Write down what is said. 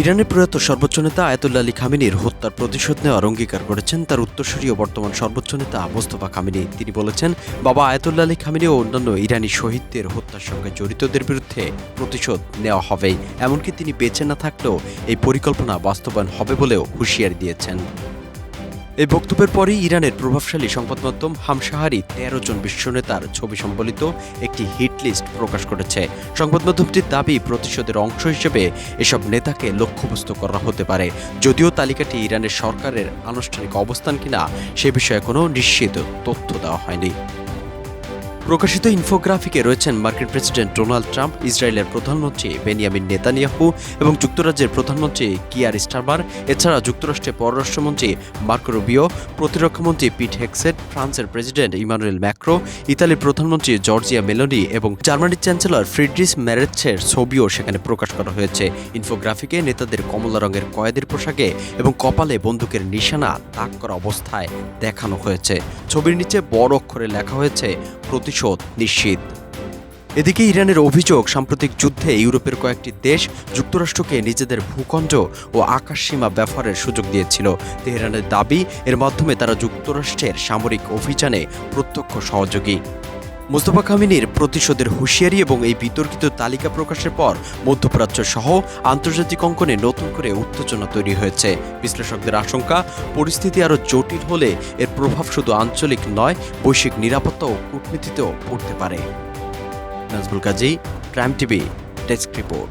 ইরানের প্রয়াত সর্বোচ্চ নেতা আয়াতুল্লাহ আলী খামেনির হত্যার প্রতিশোধ নেওয়ার অঙ্গীকার করেছেন তার উত্তরসূরি ও বর্তমান সর্বোচ্চ নেতা মোস্তফা খামেনি। তিনি বলেছেন, বাবা আয়াতুল্লাহ আলী খামেনি ও অন্যান্য ইরানি শহীদদের হত্যার সঙ্গে জড়িতদের বিরুদ্ধে প্রতিশোধ নেওয়া হবেই। এমনকি তিনি বেঁচে না থাকলেও এই পরিকল্পনা বাস্তবায়ন হবে বলেও হুঁশিয়ারি দিয়েছেন। এই বক্তব্যের পরেই ইরানের প্রভাবশালী সংবাদ মাধ্যম হামশাহারি ১৩ জন বিশ্ব নেতার ছবি সম্বলিত একটি হিট লিস্ট প্রকাশ করেছে। সংবাদ মাধ্যমটির দাবি, প্রতিশোধের অংশ হিসেবে এসব নেতাকে লক্ষ্যবস্তু করা হতে পারে। যদিও তালিকাটি ইরানের সরকারের আনুষ্ঠানিক অবস্থান কিনা সে বিষয়ে কোনো নিশ্চিত তথ্য দেওয়া হয়নি। প্রকাশিত ইনফোগ্রাফিকে রয়েছেন মার্কিন প্রেসিডেন্ট ডোনাল্ড ট্রাম্প, ইসরায়েলের প্রধানমন্ত্রী বেনিয়ামিন নেতানিয়াহু এবং যুক্তরাজ্যের প্রধানমন্ত্রী কিয়ার স্টারমার। এছাড়া যুক্তরাষ্ট্রের পররাষ্ট্রমন্ত্রী মার্কো রুবিও, প্রতিরক্ষামন্ত্রী পিট হেগসেট, ফ্রান্সের প্রেসিডেন্ট ইমানুয়েল ম্যাক্রো, ইতালির প্রধানমন্ত্রী জর্জিয়া মেলোনি এবং জার্মানির চ্যান্সেলর ফ্রিডরিশ মেরেৎসের ছবিও সেখানে প্রকাশ করা হয়েছে। ইনফোগ্রাফিকে নেতাদের কমলা রঙের কয়েদের পোশাকে এবং কপালে বন্দুকের নিশানা তাক করা অবস্থায় দেখানো হয়েছে। ছবির নিচে বড় অক্ষরে লেখা হয়েছে, প্রতিশোধ নিশ্চিত। এদিকে ইরানের অভিযোগ, সাম্প্রতিক যুদ্ধে ইউরোপের কয়েকটি দেশ যুক্তরাষ্ট্রকে নিজেদের ভূখণ্ড ও আকাশসীমা ব্যবহারের সুযোগ দিয়েছিল। তেহরানের দাবি, এর মাধ্যমে তারা যুক্তরাষ্ট্রের সামরিক অভিযানে প্রত্যক্ষ সহযোগী। মোস্তফা খামেনির প্রতিশোধের হুঁশিয়ারি এবং এই বিতর্কিত তালিকা প্রকাশের পর মধ্যপ্রাচ্য সহ আন্তর্জাতিক অঙ্গনে নতুন করে উত্তেজনা তৈরি হয়েছে। বিশ্লেষকদের আশঙ্কা, পরিস্থিতি আরও জটিল হলে এর প্রভাব শুধু আঞ্চলিক নয়, বৈশ্বিক নিরাপত্তা ও কূটনীতিতেও পড়তে পারে। নাজমুল কাজী, প্রাইম টিভি, ডেস্ক রিপোর্ট।